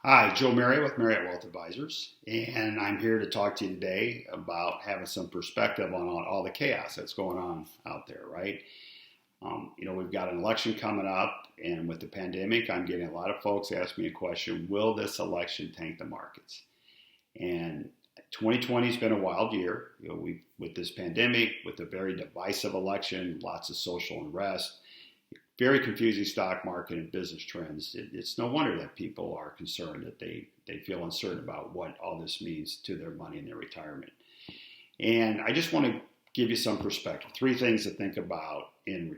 Hi, Joe Marriott with Marriott Wealth Advisors, and I'm here to talk to you today about having some perspective on all the chaos that's going on out there, right? We've got an election coming up, and with the pandemic, I'm getting a lot of folks ask me a question: will this election tank the markets? And 2020 has been a wild year. With this pandemic, with a very divisive election, lots of social unrest, very confusing stock market and business trends. It's no wonder that people are concerned, that they feel uncertain about what all this means to their money and their retirement. And I just want to give you some perspective. Three things to think about in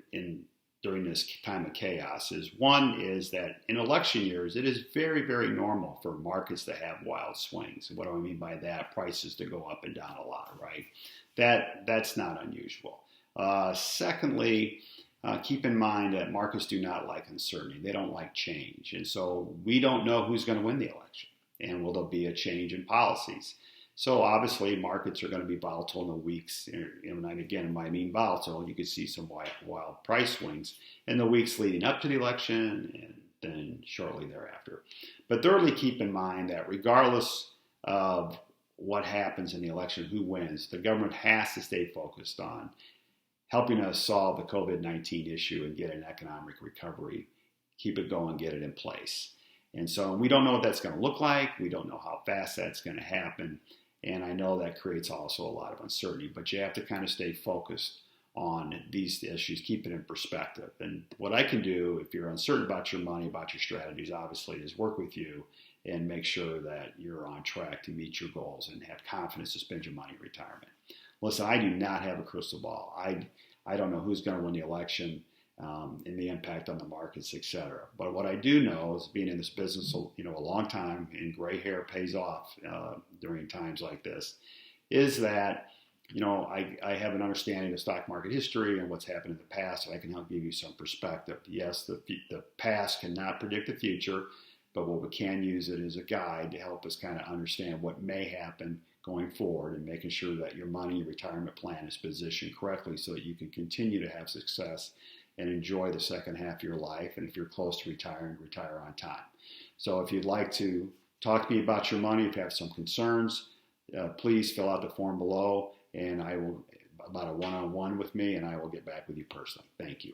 during this time of chaos is: one is that in election years, it is very, very normal for markets to have wild swings. What do I mean by that? Prices to go up and down a lot, right? That's not unusual. Secondly, keep in mind that markets do not like uncertainty. They don't like change. And so we don't know who's going to win the election. And will there be a change in policies? So obviously markets are going to be volatile in the weeks. And again, when I mean volatile, you could see some wild price swings in the weeks leading up to the election and then shortly thereafter. But thirdly, keep in mind that regardless of what happens in the election, who wins, the government has to stay focused on helping us solve the COVID-19 issue and get an economic recovery, keep it going, get it in place. And so we don't know what that's going to look like. We don't know how fast that's going to happen. And I know that creates also a lot of uncertainty, but you have to kind of stay focused on these issues, keep it in perspective. And what I can do, if you're uncertain about your money, about your strategies, obviously, is work with you and make sure that you're on track to meet your goals and have confidence to spend your money in retirement. Listen, I do not have a crystal ball. I don't know who's going to win the election and the impact on the markets, et cetera. But what I do know is, being in this business, a long time, and gray hair pays off during times like this, is that I have an understanding of stock market history and what's happened in the past, and I can help give you some perspective. Yes, the past cannot predict the future, but what we can use it as a guide to help us kind of understand what may happen going forward, and making sure that your money, your retirement plan is positioned correctly so that you can continue to have success and enjoy the second half of your life. And if you're close to retiring, retire on time. So if you'd like to talk to me about your money, if you have some concerns, please fill out the form below, and I will, about a one-on-one with me, and I will get back with you personally. Thank you.